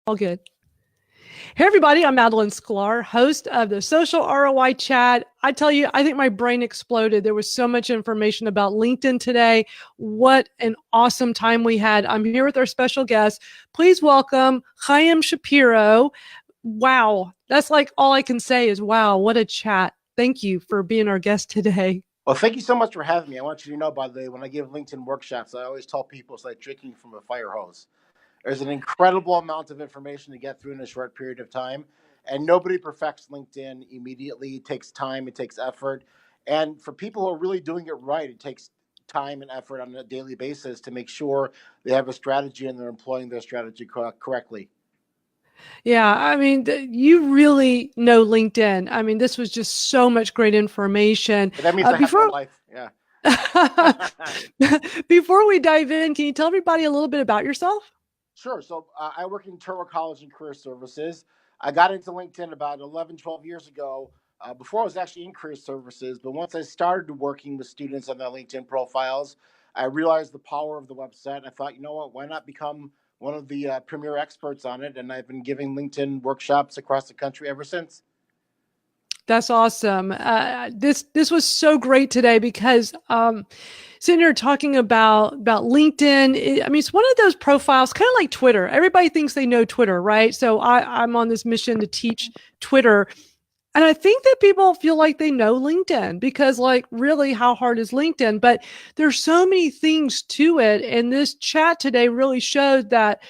All good. Hey, everybody, I'm Madeline Sklar, host of the Social ROI Chat. I tell you, I think my brain exploded. There was so much information about LinkedIn today. What an awesome time we had. I'm here with our special guest. Please welcome Chaim Shapiro. Wow. That's like all I can say is, wow, what a chat. Thank you for being our guest today. Well, thank you so much for having me. I want you to know, by the way, when I give LinkedIn workshops, I always tell people it's like drinking from a fire hose. There's an incredible amount of information to get through in a short period of time, and nobody perfects LinkedIn immediately. It takes time, it takes effort. And for people who are really doing it right, it takes time and effort on a daily basis to make sure they have a strategy and they're employing their strategy correctly. Yeah, I mean, you really know LinkedIn. I mean, this was just so much great information. But that means I have no Before life. Yeah. before we dive in, can you tell everybody a little bit about yourself? Sure. So I work in Turner College and Career Services. I got into LinkedIn about 11, 12 years ago. Before I was actually in career services, but once I started working with students on their LinkedIn profiles, I realized the power of the website. And I thought, you know what, why not become one of the premier experts on it? And I've been giving LinkedIn workshops across the country ever since. That's awesome. This was so great today because sitting here talking about LinkedIn. I mean, it's one of those profiles, kind of like Twitter. Everybody thinks they know Twitter, right? So I'm on this mission to teach Twitter. And I think that people feel like they know LinkedIn because, like, really, how hard is LinkedIn? But there's so many things to it. And this chat today really showed that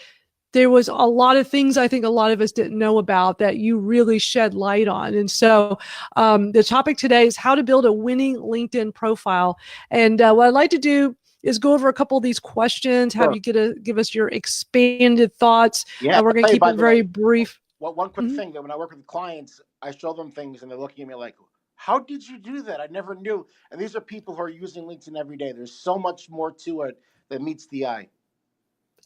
there was a lot of things I think a lot of us didn't know about that you really shed light on. And so the topic today is how to build a winning LinkedIn profile. And what I'd like to do is go over a couple of these questions, have Sure. you give us your expanded thoughts. Yeah. We're I'll going tell to you, keep by it the very way, brief. one quick Mhm. thing that when I work with clients, I show them things and they're looking at me like, how did you do that? I never knew. And these are people who are using LinkedIn every day. There's so much more to it than meets the eye.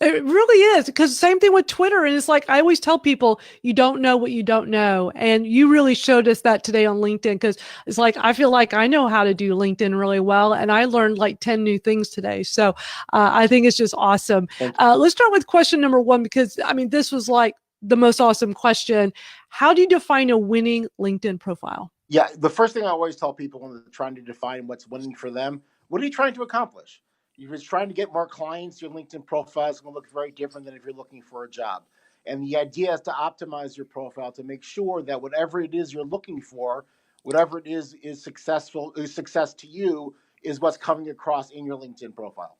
It really is because same thing with Twitter. And it's like I always tell people, you don't know what you don't know. And you really showed us that today on LinkedIn because it's like I feel like I know how to do LinkedIn really well. And I learned like 10 new things today. So I think it's just awesome. Thank you. Let's start with question number one because I mean, this was like the most awesome question. How do you define a winning LinkedIn profile? Yeah, the first thing I always tell people when they're trying to define what's winning for them, what are you trying to accomplish? If you're trying to get more clients, your LinkedIn profile is going to look very different than if you're looking for a job. And the idea is to optimize your profile to make sure that whatever it is you're looking for, whatever it is successful, is success to you, is what's coming across in your LinkedIn profile.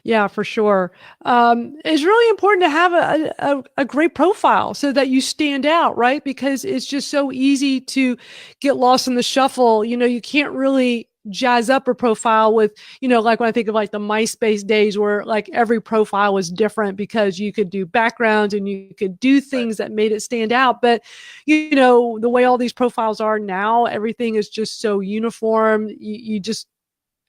Yeah, for sure. It's really important to have a great profile so that you stand out, right? Because it's just so easy to get lost in the shuffle. You know, you can't really jazz up a profile with, you know, like when I think of like the MySpace days where like every profile was different because you could do backgrounds and you could do Right. things that made it stand out. But, you know, the way all these profiles are now, everything is just so uniform. You just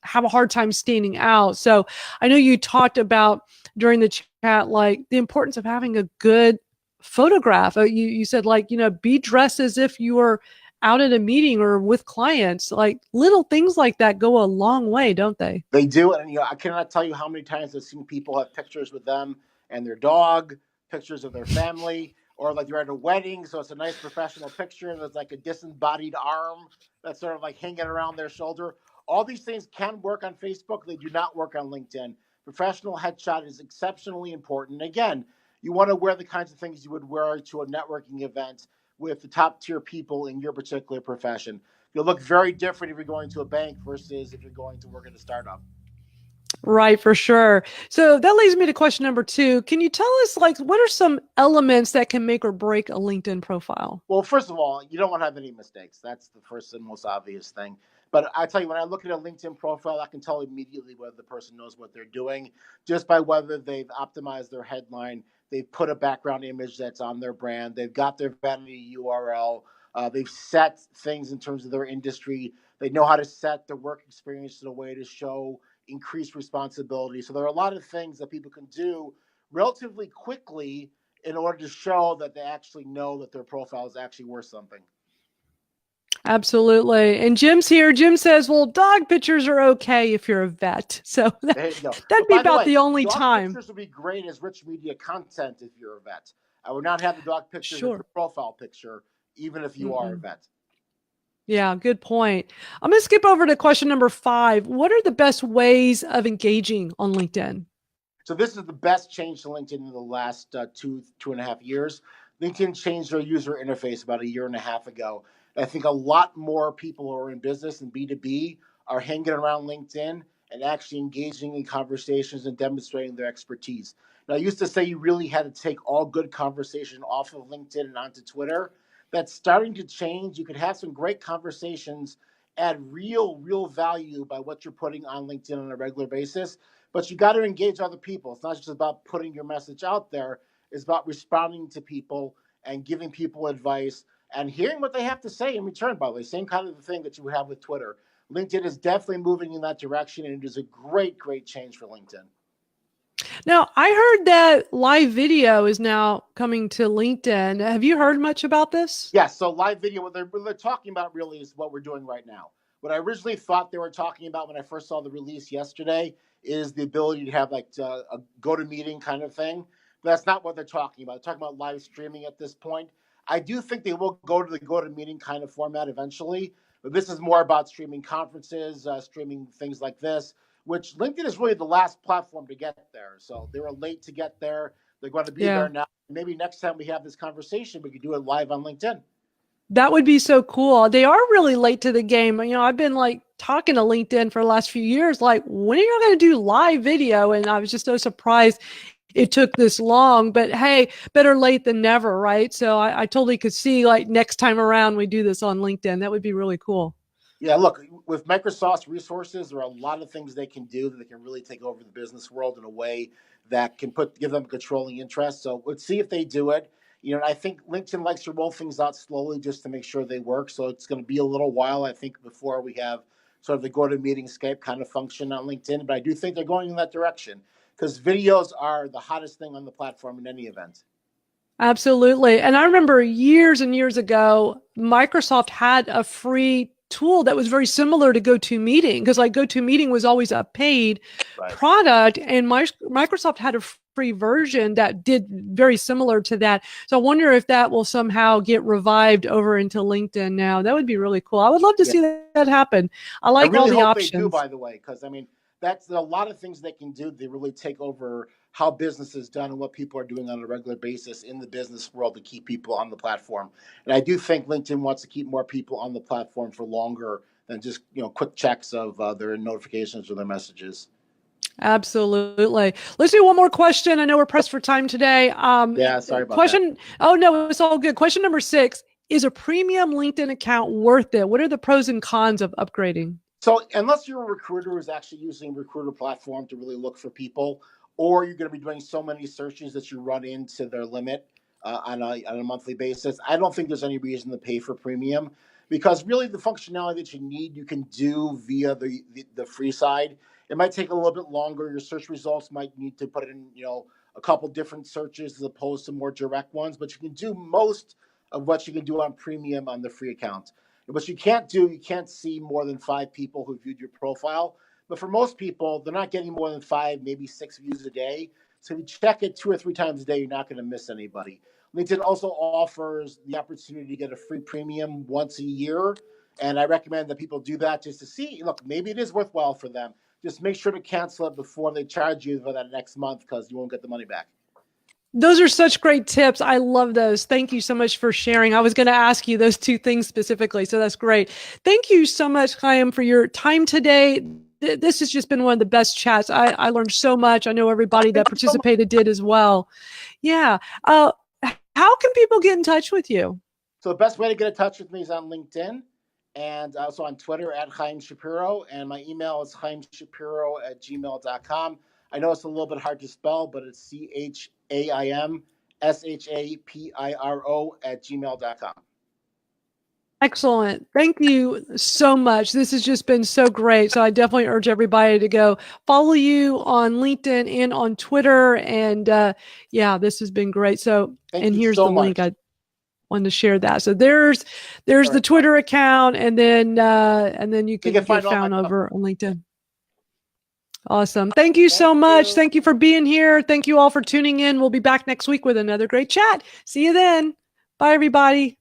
have a hard time standing out. So I know you talked about during the chat, like the importance of having a good photograph. You said like, you know, be dressed as if you were out at a meeting or with clients. Like little things like that go a long way, don't they? They do, and I cannot tell you how many times I've seen people have pictures with them and their dog, pictures of their family, or like they're at a wedding, so it's a nice professional picture, and there's like a disembodied arm that's sort of like hanging around their shoulder. All these things can work on Facebook; they do not work on LinkedIn. Professional headshot is exceptionally important. Again, you want to wear the kinds of things you would wear to a networking event with the top tier people in your particular profession. You'll look very different if you're going to a bank versus if you're going to work at a startup. Right, for sure. So that leads me to question number two. Can you tell us, like, what are some elements that can make or break a LinkedIn profile? Well, first of all, you don't want to have any mistakes. That's the first and most obvious thing. But I tell you, when I look at a LinkedIn profile, I can tell immediately whether the person knows what they're doing just by whether they've optimized their headline, they've put a background image that's on their brand, they've got their vanity URL, they've set things in terms of their industry, they know how to set their work experience in a way to show increased responsibility. So there are a lot of things that people can do relatively quickly in order to show that they actually know that their profile is actually worth something. Absolutely. And Jim's here. Jim says, well, dog pictures are okay if you're a vet. So There you go. that'd But be by the about way, the only dog time. pictures would be great as rich media content if you're a vet. I would not have the dog pictures as Sure. the profile picture, even if you are a Mm-mm. vet. Yeah, good point. I'm going to skip over to question number 5. What are the best ways of engaging on LinkedIn? So this is the best change to LinkedIn in the last 2.5 years. LinkedIn changed their user interface about a year and a half ago. And I think a lot more people who are in business and B2B are hanging around LinkedIn and actually engaging in conversations and demonstrating their expertise. Now, I used to say you really had to take all good conversation off of LinkedIn and onto Twitter. That's starting to change. You could have some great conversations, add real value by what you're putting on LinkedIn on a regular basis, but you got to engage other people. It's not just about putting your message out there. It's about responding to people and giving people advice and hearing what they have to say in return, by the way. Same kind of thing that you would have with Twitter. LinkedIn is definitely moving in that direction, and it is a great change for LinkedIn. Now, I heard that live video is now coming to LinkedIn. Have you heard much about this? Yeah, so live video, what they're talking about really is what we're doing right now. What I originally thought they were talking about when I first saw the release yesterday is the ability to have like a go-to-meeting kind of thing. But that's not what they're talking about. They're talking about live streaming at this point. I do think they will go to the go-to-meeting kind of format eventually, but this is more about streaming conferences, streaming things like this, which LinkedIn is really the last platform to get there. So they were late to get there. They're going to be there Yeah. now. Maybe next time we have this conversation, we could do it live on LinkedIn. That would be so cool. They are really late to the game. You know, I've been like talking to LinkedIn for the last few years, like, when are you going to do live video? And I was just so surprised it took this long, but hey, better late than never, right? So I totally could see like next time around we do this on LinkedIn. That would be really cool. Yeah, look, with Microsoft's resources, there are a lot of things they can do that can really take over the business world in a way that can give them controlling interest. So let's see if they do it. You know, I think LinkedIn likes to roll things out slowly just to make sure they work. So it's going to be a little while, I think, before we have sort of the go-to-meeting Skype kind of function on LinkedIn. But I do think they're going in that direction because videos are the hottest thing on the platform in any event. Absolutely. And I remember years and years ago, Microsoft had a free tool that was very similar to GoToMeeting, because like GoToMeeting was always a paid Right. product, and Microsoft had a free version that did very similar to that. So I wonder if that will somehow get revived over into LinkedIn now. That would be really cool. I would love to Yeah. see that happen. I I like all really the hope they do, options. by the way, because I mean, that's a lot of things they can do. They really take over how business is done and what people are doing on a regular basis in the business world to keep people on the platform. And I do think LinkedIn wants to keep more people on the platform for longer than just quick checks of their notifications or their messages. Absolutely. Let's do one more question. I know we're pressed for time today. Yeah, sorry about that. Question. Oh no, it's all good. Question number 6: is a premium LinkedIn account worth it? What are the pros and cons of upgrading? So unless you're a recruiter who's actually using a recruiter platform to really look for people, or you're going to be doing so many searches that you run into their limit on a monthly basis, I don't think there's any reason to pay for premium because really the functionality that you need you can do via the free side. It might take a little bit longer. Your search results might need to put in a couple different searches as opposed to more direct ones, but you can do most of what you can do on premium on the free account. What you can't do, you can't see more than 5 people who viewed your profile. But for most people, they're not getting more than 5, maybe 6 views a day. So if you check it 2 or 3 times a day, you're not going to miss anybody. LinkedIn also offers the opportunity to get a free premium once a year. And I recommend that people do that just to see, look, maybe it is worthwhile for them. Just make sure to cancel it before they charge you for that next month because you won't get the money back. Those are such great tips. I love those. Thank you so much for sharing. I was going to ask you those 2 things specifically, so that's great. Thank you so much, Chaim, for your time today. This has just been one of the best chats. I learned so much. I know everybody that Thank you so much. participated did as well. Yeah. How can people get in touch with you? So the best way to get in touch with me is on LinkedIn and also on Twitter at Chaim Shapiro. And my email is chaimshapiro@gmail.com. I know it's a little bit hard to spell, but it's ChaimShapiro@gmail.com. Excellent. Thank you so much. This has just been so great. So I definitely urge everybody to go follow you on LinkedIn and on Twitter. And yeah, this has been great. So, Thank and you here's so the link. much. wanted to share that. So there's the Twitter account, and then you can get found over on LinkedIn. Awesome. Thank you so much. Thank you for being here. Thank you all for tuning in. We'll be back next week with another great chat. See you then. Bye, everybody.